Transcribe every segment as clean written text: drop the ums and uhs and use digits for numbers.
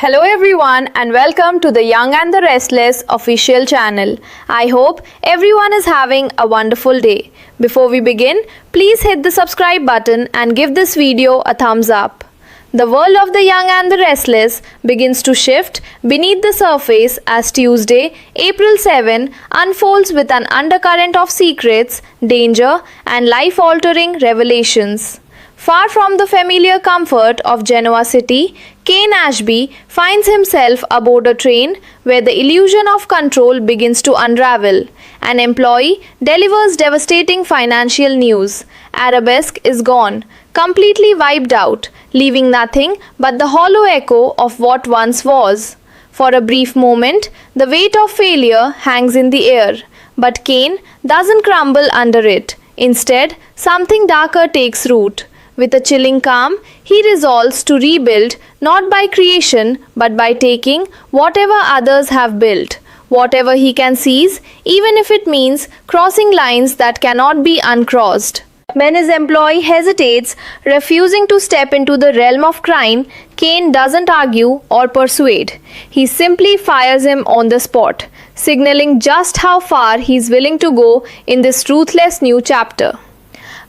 Hello everyone and welcome to the Young and the Restless official channel. I hope everyone is having a wonderful day. Before we begin, please hit the subscribe button and give this video a thumbs up. The world of the Young and the Restless begins to shift beneath the surface as Tuesday, April 7 unfolds with an undercurrent of secrets, danger and life-altering revelations. Far from the familiar comfort of Genoa City, Kane Ashby finds himself aboard a train where the illusion of control begins to unravel. An employee delivers devastating financial news. Arabesque is gone, completely wiped out, leaving nothing but the hollow echo of what once was. For a brief moment, the weight of failure hangs in the air, but Kane doesn't crumble under it. Instead, something darker takes root. With a chilling calm, he resolves to rebuild not by creation but by taking whatever others have built, whatever he can seize, even if it means crossing lines that cannot be uncrossed. When his employee hesitates, refusing to step into the realm of crime, Kane doesn't argue or persuade. He simply fires him on the spot, signaling just how far he's willing to go in this ruthless new chapter.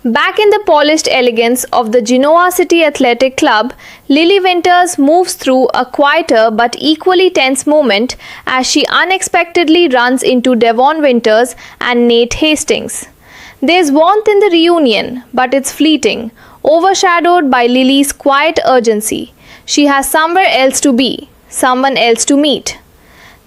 Back in the polished elegance of the Genoa City Athletic Club, Lily Winters moves through a quieter but equally tense moment as she unexpectedly runs into Devon Winters and Nate Hastings. There's warmth in the reunion, but it's fleeting, overshadowed by Lily's quiet urgency. She has somewhere else to be, someone else to meet.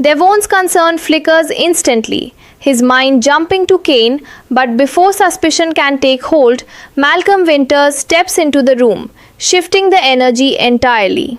Devon's concern flickers instantly, his mind jumping to Kane, but before suspicion can take hold, Malcolm Winters steps into the room, shifting the energy entirely.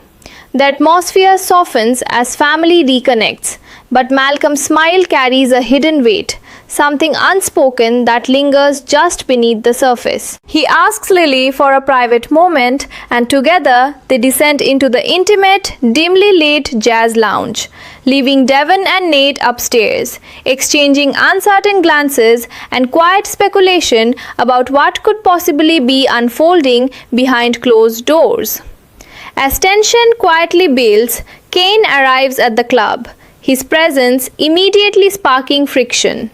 The atmosphere softens as family reconnects, but Malcolm's smile carries a hidden weight, something unspoken that lingers just beneath the surface. He asks Lily for a private moment, and together they descend into the intimate, dimly lit jazz lounge, leaving Devon and Nate upstairs, exchanging uncertain glances and quiet speculation about what could possibly be unfolding behind closed doors. As tension quietly builds, Kane arrives at the club, his presence immediately sparking friction.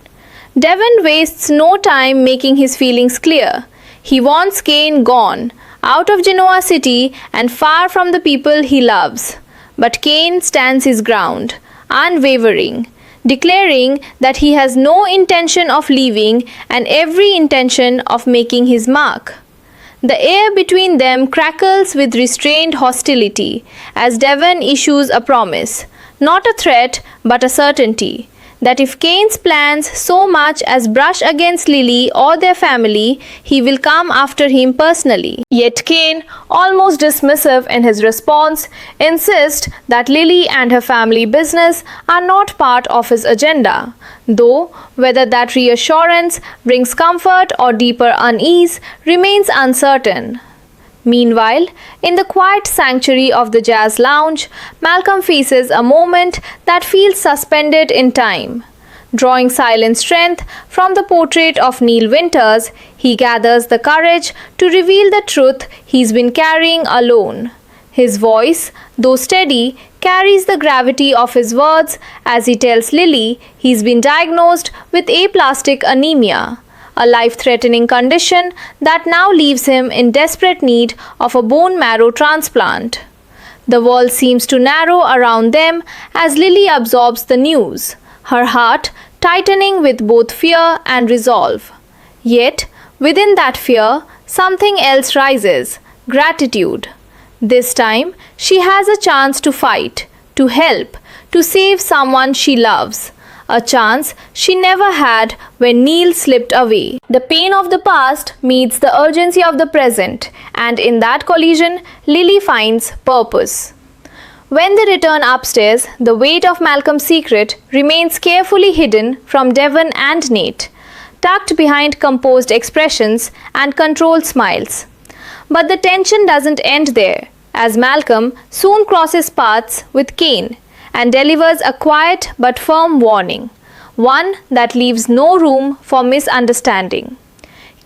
Devon wastes no time making his feelings clear. He wants Kane gone, out of Genoa City and far from the people he loves. But Kane stands his ground, unwavering, declaring that he has no intention of leaving and every intention of making his mark. The air between them crackles with restrained hostility as Devon issues a promise, not a threat but a certainty, that if Kane's plans so much as brush against Lily or their family, he will come after him personally. Yet Kane, almost dismissive in his response, insists that Lily and her family business are not part of his agenda, though whether that reassurance brings comfort or deeper unease remains uncertain. Meanwhile, in the quiet sanctuary of the jazz lounge, Malcolm faces a moment that feels suspended in time. Drawing silent strength from the portrait of Neil Winters, he gathers the courage to reveal the truth he's been carrying alone. His voice, though steady, carries the gravity of his words as he tells Lily he's been diagnosed with aplastic anemia, a life-threatening condition that now leaves him in desperate need of a bone marrow transplant. The world seems to narrow around them as Lily absorbs the news, her heart tightening with both fear and resolve. Yet, within that fear, something else rises: gratitude. This time, she has a chance to fight, to help, to save someone she loves. A chance she never had when Neil slipped away. The pain of the past meets the urgency of the present, and in that collision, Lily finds purpose. When they return upstairs, the weight of Malcolm's secret remains carefully hidden from Devon and Nate, tucked behind composed expressions and controlled smiles. But the tension doesn't end there, as Malcolm soon crosses paths with Kane and delivers a quiet but firm warning, one that leaves no room for misunderstanding.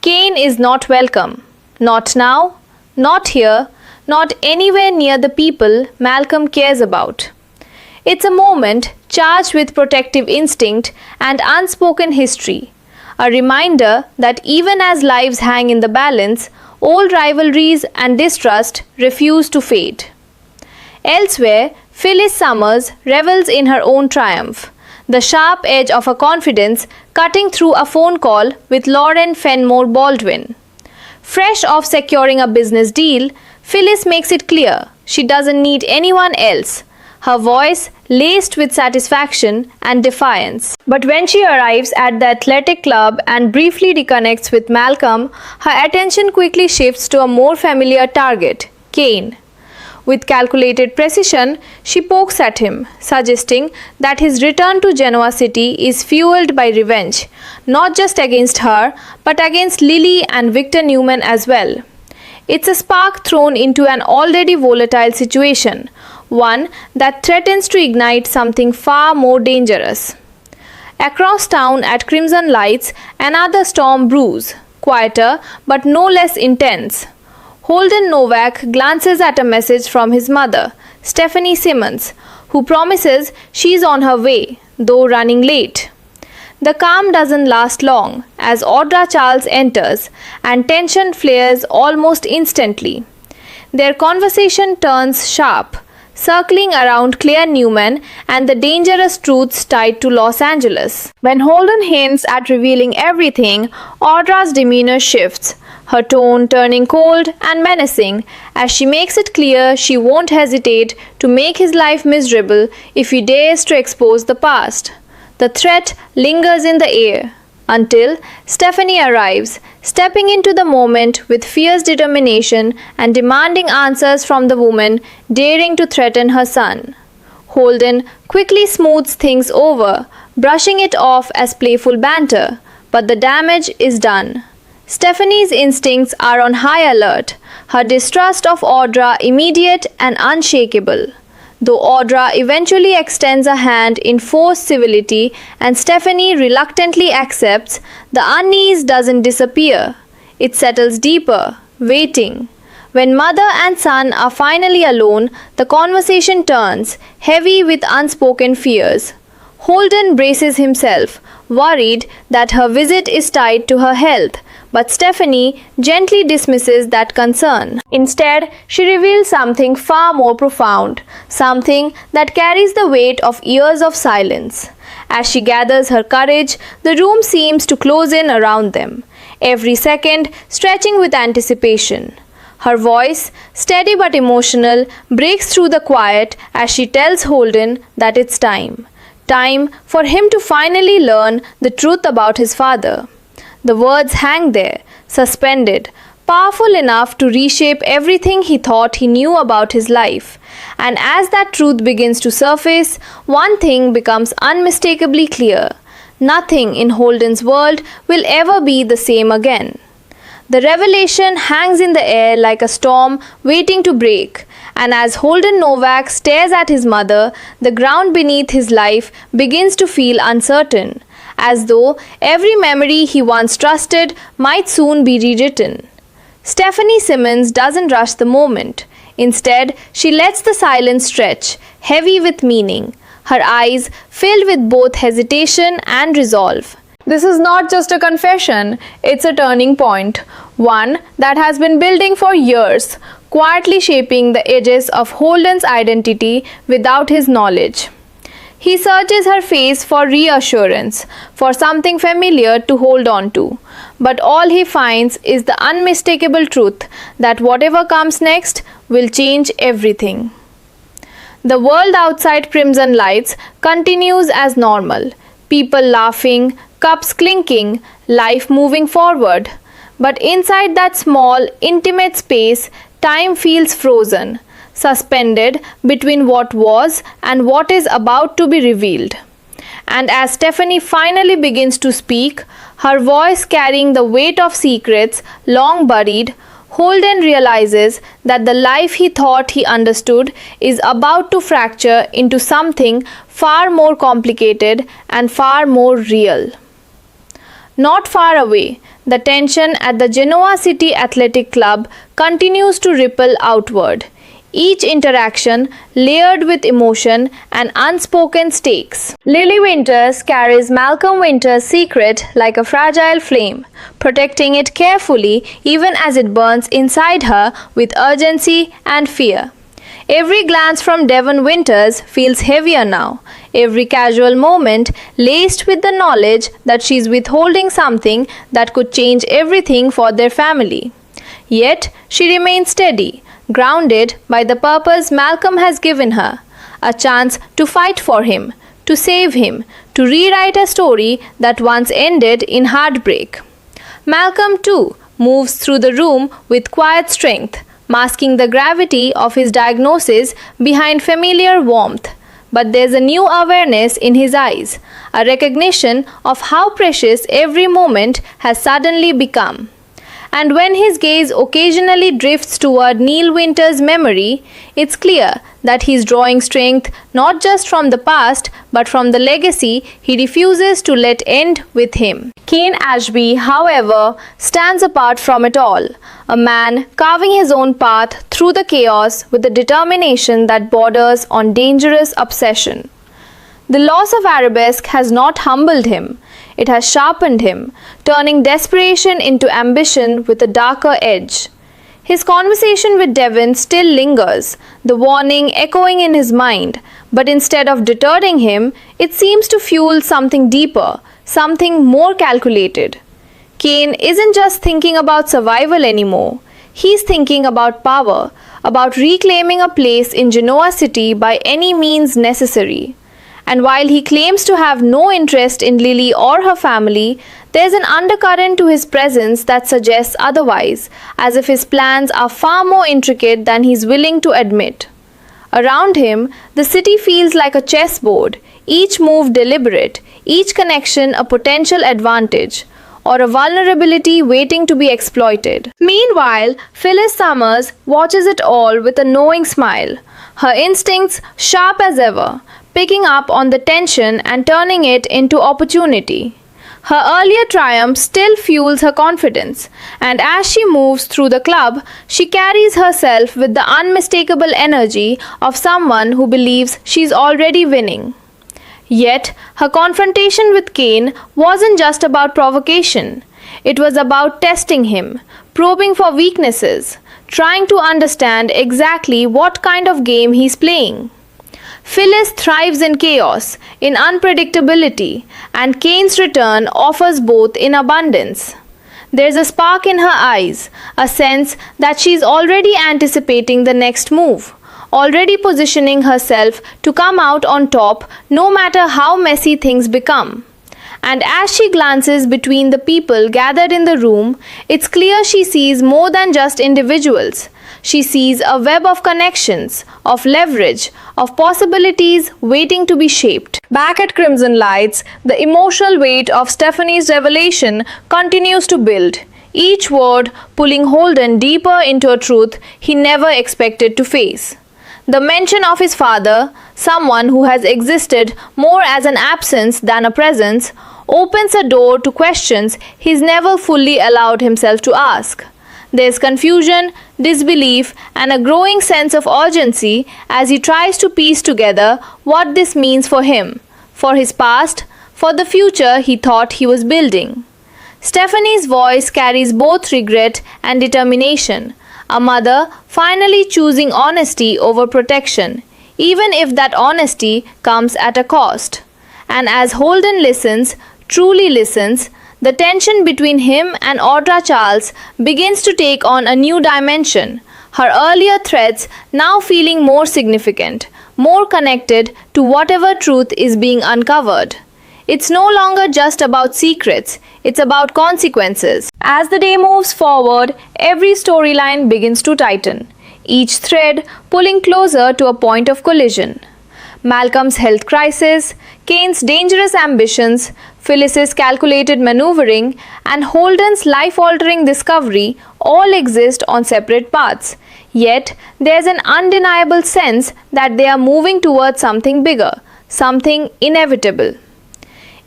Kane is not welcome, not now, not here, not anywhere near the people Malcolm cares about. It's a moment charged with protective instinct and unspoken history, a reminder that even as lives hang in the balance, old rivalries and distrust refuse to fade. Elsewhere, Phyllis Summers revels in her own triumph, the sharp edge of her confidence cutting through a phone call with Lauren Fenmore Baldwin. Fresh off securing a business deal, Phyllis makes it clear she doesn't need anyone else, her voice laced with satisfaction and defiance. But when she arrives at the athletic club and briefly reconnects with Malcolm, her attention quickly shifts to a more familiar target, Kane. With calculated precision, she pokes at him, suggesting that his return to Genoa City is fueled by revenge, not just against her, but against Lily and Victor Newman as well. It's a spark thrown into an already volatile situation, one that threatens to ignite something far more dangerous. Across town at Crimson Lights, another storm brews, quieter but no less intense. Holden Novak glances at a message from his mother, Stephanie Simmons, who promises she's on her way, though running late. The calm doesn't last long as Audra Charles enters and tension flares almost instantly. Their conversation turns sharp, circling around Claire Newman and the dangerous truths tied to Los Angeles. When Holden hints at revealing everything, Audra's demeanor shifts, her tone turning cold and menacing as she makes it clear she won't hesitate to make his life miserable if he dares to expose the past. The threat lingers in the air until Stephanie arrives, stepping into the moment with fierce determination and demanding answers from the woman daring to threaten her son. Holden quickly smooths things over, brushing it off as playful banter, but the damage is done. Stephanie's instincts are on high alert, her distrust of Audra immediate and unshakable. Though Audra eventually extends a hand in forced civility and Stephanie reluctantly accepts, the unease doesn't disappear. It settles deeper, waiting. When mother and son are finally alone, the conversation turns, heavy with unspoken fears. Holden braces himself, worried that her visit is tied to her health, but Stephanie gently dismisses that concern. Instead, she reveals something far more profound, something that carries the weight of years of silence. As she gathers her courage, the room seems to close in around them, every second stretching with anticipation. Her voice, steady but emotional, breaks through the quiet as she tells Holden that it's time. Time for him to finally learn the truth about his father. The words hang there, suspended, powerful enough to reshape everything he thought he knew about his life. And as that truth begins to surface, one thing becomes unmistakably clear. Nothing in Holden's world will ever be the same again. The revelation hangs in the air like a storm waiting to break, and as Holden Novak stares at his mother, the ground beneath his life begins to feel uncertain, as though every memory he once trusted might soon be rewritten. Stephanie Simmons doesn't rush the moment. Instead, she lets the silence stretch, heavy with meaning, her eyes filled with both hesitation and resolve. This is not just a confession, it's a turning point, one that has been building for years, quietly shaping the edges of Holden's identity without his knowledge. He searches her face for reassurance, for something familiar to hold on to, but all he finds is the unmistakable truth that whatever comes next will change everything. The world outside Crimson Lights continues as normal, people laughing, cups clinking, life moving forward. But inside that small, intimate space, time feels frozen, suspended between what was and what is about to be revealed. And as Stephanie finally begins to speak, her voice carrying the weight of secrets long buried, Holden realizes that the life he thought he understood is about to fracture into something far more complicated and far more real. Not far away, The tension at the Genoa City Athletic Club continues to ripple outward, each interaction layered with emotion and unspoken stakes. Lily Winters carries Malcolm Winter's secret like a fragile flame, protecting it carefully even as it burns inside her with urgency and fear. Every glance from Devon Winters feels heavier now, every casual moment laced with the knowledge that she's withholding something that could change everything for their family. Yet she remains steady, grounded by the purpose Malcolm has given her, a chance to fight for him, to save him, to rewrite a story that once ended in heartbreak. Malcolm, too, moves through the room with quiet strength, masking the gravity of his diagnosis behind familiar warmth. But there's a new awareness in his eyes, a recognition of how precious every moment has suddenly become. And when his gaze occasionally drifts toward Neil Winter's memory, it's clear that he's drawing strength not just from the past but from the legacy he refuses to let end with him. Kane Ashby, however, stands apart from it all, a man carving his own path through the chaos with a determination that borders on dangerous obsession. The loss of Arabesque has not humbled him. It has sharpened him, turning desperation into ambition with a darker edge. His conversation with Devon still lingers, the warning echoing in his mind, but instead of deterring him, it seems to fuel something deeper, something more calculated. Kane isn't just thinking about survival anymore. He's thinking about power, about reclaiming a place in Genoa City by any means necessary. And while he claims to have no interest in Lily or her family, there's an undercurrent to his presence that suggests otherwise, as if his plans are far more intricate than he's willing to admit. Around him, the city feels like a chessboard, each move deliberate, each connection a potential advantage, or a vulnerability waiting to be exploited. Meanwhile, Phyllis Summers watches it all with a knowing smile, her instincts sharp as ever, picking up on the tension and turning it into opportunity. Her earlier triumph still fuels her confidence, and as she moves through the club, she carries herself with the unmistakable energy of someone who believes she's already winning. Yet, her confrontation with Kane wasn't just about provocation. It was about testing him, probing for weaknesses, trying to understand exactly what kind of game he's playing. Phyllis thrives in chaos, in unpredictability, and Kane's return offers both in abundance. There's a spark in her eyes, a sense that she's already anticipating the next move, already positioning herself to come out on top no matter how messy things become. And as she glances between the people gathered in the room, it's clear she sees more than just individuals. She sees a web of connections, of leverage, of possibilities waiting to be shaped. Back at Crimson Lights, the emotional weight of Stephanie's revelation continues to build, each word pulling Holden deeper into a truth he never expected to face. The mention of his father, someone who has existed more as an absence than a presence, opens a door to questions he's never fully allowed himself to ask. There's confusion, disbelief, and a growing sense of urgency as he tries to piece together what this means for him, for his past, for the future he thought he was building. Stephanie's voice carries both regret and determination, a mother finally choosing honesty over protection, even if that honesty comes at a cost. And as Holden listens, truly listens, the tension between him and Audra Charles begins to take on a new dimension, her earlier threats now feeling more significant, more connected to whatever truth is being uncovered. It's no longer just about secrets, it's about consequences. As the day moves forward, every storyline begins to tighten, each thread pulling closer to a point of collision. Malcolm's health crisis, Kane's dangerous ambitions, Phyllis's calculated maneuvering, and Holden's life-altering discovery all exist on separate paths. Yet, there's an undeniable sense that they are moving towards something bigger, something inevitable.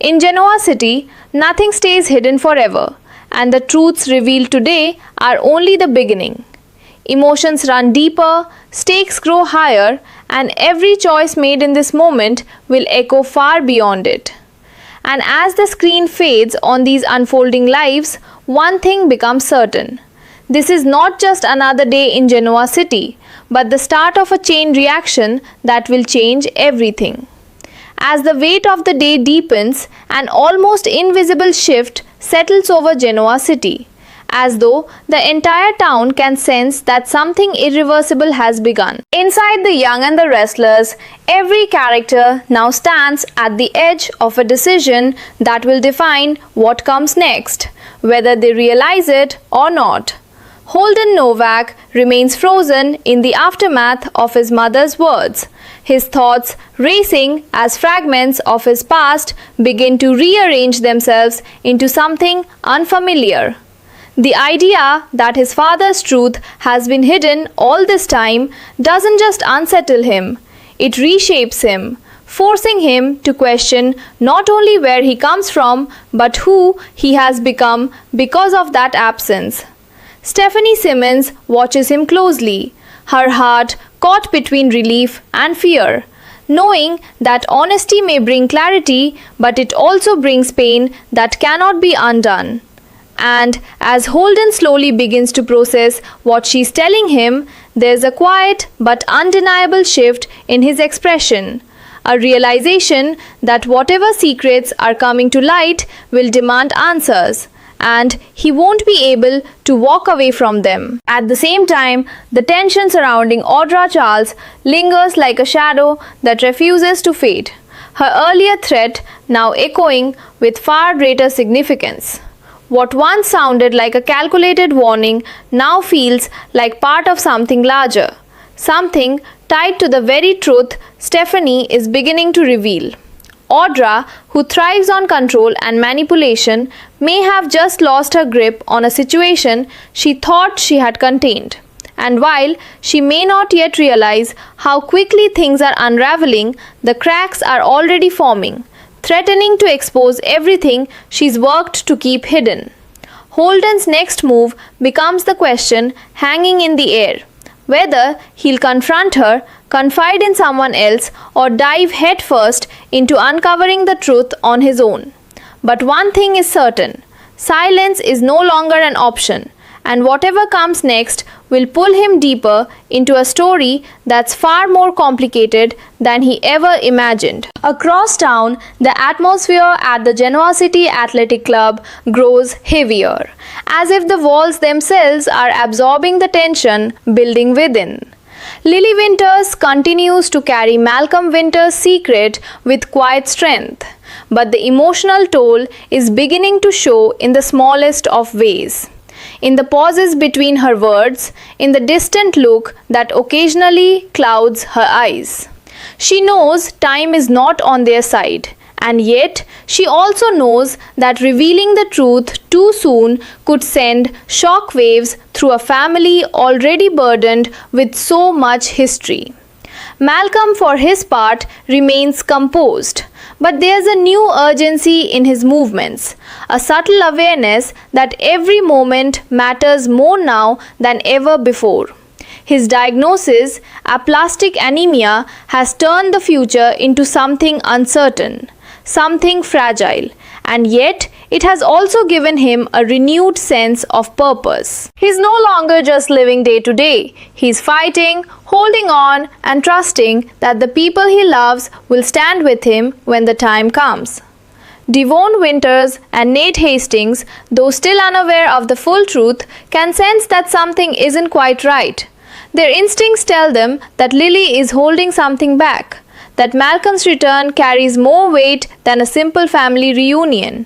In Genoa City, nothing stays hidden forever, and the truths revealed today are only the beginning. Emotions run deeper, stakes grow higher, and every choice made in this moment will echo far beyond it. And as the screen fades on these unfolding lives, one thing becomes certain. This is not just another day in Genoa City, but the start of a chain reaction that will change everything. As the weight of the day deepens, an almost invisible shift settles over Genoa City, as though the entire town can sense that something irreversible has begun. Inside The Young and the Restless, every character now stands at the edge of a decision that will define what comes next, whether they realize it or not. Holden Novak remains frozen in the aftermath of his mother's words, his thoughts racing as fragments of his past begin to rearrange themselves into something unfamiliar. The idea that his father's truth has been hidden all this time doesn't just unsettle him, it reshapes him, forcing him to question not only where he comes from but who he has become because of that absence. Stephanie Simmons watches him closely, her heart caught between relief and fear, knowing that honesty may bring clarity, but it also brings pain that cannot be undone. And as Holden slowly begins to process what she's telling him, there's a quiet but undeniable shift in his expression. A realization that whatever secrets are coming to light will demand answers, and he won't be able to walk away from them. At the same time, the tension surrounding Audra Charles lingers like a shadow that refuses to fade, her earlier threat now echoing with far greater significance. What once sounded like a calculated warning now feels like part of something larger, something tied to the very truth Stephanie is beginning to reveal. Audra, who thrives on control and manipulation, may have just lost her grip on a situation she thought she had contained. And while she may not yet realize how quickly things are unraveling, the cracks are already forming, threatening to expose everything she's worked to keep hidden. Holden's next move becomes the question hanging in the air: whether he'll confront her, confide in someone else, or dive headfirst into uncovering the truth on his own. But one thing is certain: silence is no longer an option, and whatever comes next will pull him deeper into a story that's far more complicated than he ever imagined. Across town, the atmosphere at the Genoa City Athletic Club grows heavier, as if the walls themselves are absorbing the tension building within. Lily Winters continues to carry Malcolm Winter's secret with quiet strength, but the emotional toll is beginning to show in the smallest of ways. In the pauses between her words, in the distant look that occasionally clouds her eyes. She knows time is not on their side, and yet she also knows that revealing the truth too soon could send shock waves through a family already burdened with so much history. Malcolm, for his part, remains composed, but there's a new urgency in his movements, a subtle awareness that every moment matters more now than ever before. His diagnosis, aplastic anemia, has turned the future into something uncertain, something fragile, and yet it has also given him a renewed sense of purpose. He's no longer just living day to day. He's fighting, holding on, and trusting that the people he loves will stand with him when the time comes. Devon Winters and Nate Hastings, though still unaware of the full truth, can sense that something isn't quite right. Their instincts tell them that Lily is holding something back, that Malcolm's return carries more weight than a simple family reunion.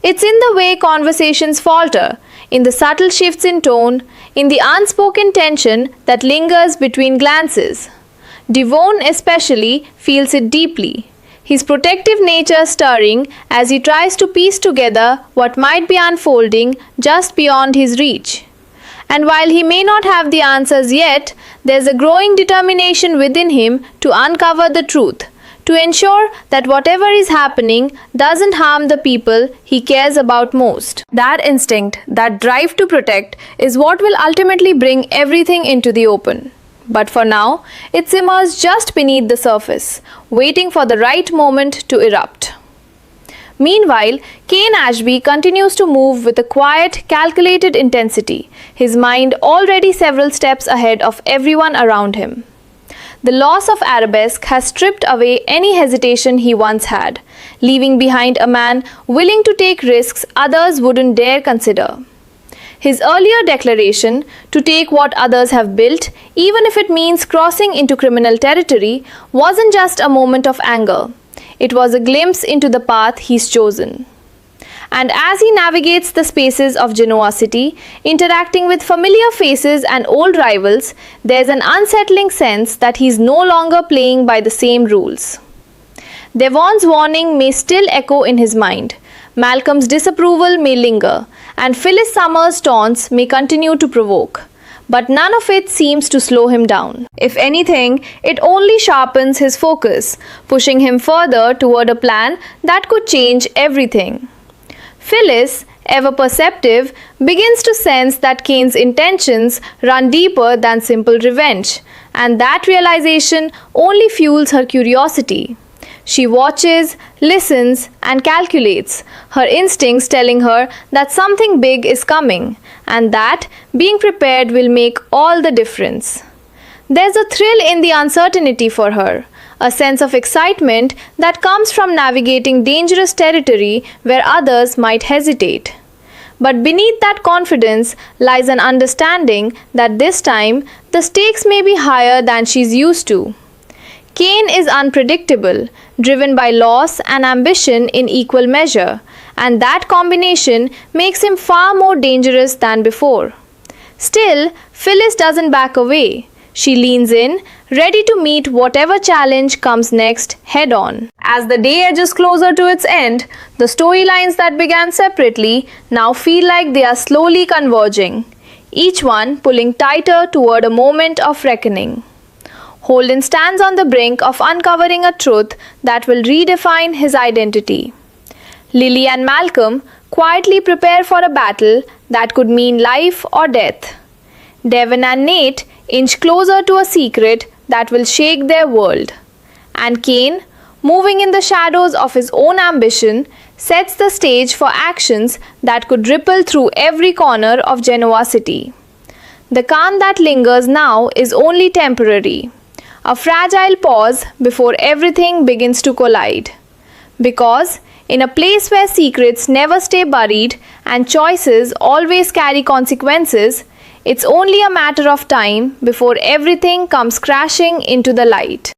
It's in the way conversations falter, in the subtle shifts in tone, in the unspoken tension that lingers between glances. Devon especially feels it deeply, his protective nature stirring as he tries to piece together what might be unfolding just beyond his reach. And while he may not have the answers yet, there's a growing determination within him to uncover the truth, to ensure that whatever is happening doesn't harm the people he cares about most. That instinct, that drive to protect, is what will ultimately bring everything into the open. But for now, it simmers just beneath the surface, waiting for the right moment to erupt. Meanwhile, Kane Ashby continues to move with a quiet, calculated intensity, his mind already several steps ahead of everyone around him. The loss of Arabesque has stripped away any hesitation he once had, leaving behind a man willing to take risks others wouldn't dare consider. His earlier declaration to take what others have built, even if it means crossing into criminal territory, wasn't just a moment of anger. It was a glimpse into the path he's chosen. And as he navigates the spaces of Genoa City, interacting with familiar faces and old rivals, there's an unsettling sense that he's no longer playing by the same rules. Devon's warning may still echo in his mind, Malcolm's disapproval may linger, and Phyllis Summers' taunts may continue to provoke. But none of it seems to slow him down. If anything, it only sharpens his focus, pushing him further toward a plan that could change everything. Phyllis, ever perceptive, begins to sense that Kane's intentions run deeper than simple revenge, and that realization only fuels her curiosity. She watches, listens, and calculates, her instincts telling her that something big is coming, and that being prepared will make all the difference. There's a thrill in the uncertainty for her, a sense of excitement that comes from navigating dangerous territory where others might hesitate. But beneath that confidence lies an understanding that this time the stakes may be higher than she's used to. Kane is unpredictable, driven by loss and ambition in equal measure, and that combination makes him far more dangerous than before. Still, Phyllis doesn't back away. She leans in, ready to meet whatever challenge comes next head on. As the day edges closer to its end, the storylines that began separately now feel like they are slowly converging, each one pulling tighter toward a moment of reckoning. Holden stands on the brink of uncovering a truth that will redefine his identity. Lily and Malcolm quietly prepare for a battle that could mean life or death. Devon and Nate inch closer to a secret that will shake their world. And Kane, moving in the shadows of his own ambition, sets the stage for actions that could ripple through every corner of Genoa City. The calm that lingers now is only temporary, a fragile pause before everything begins to collide. Because in a place where secrets never stay buried and choices always carry consequences, it's only a matter of time before everything comes crashing into the light.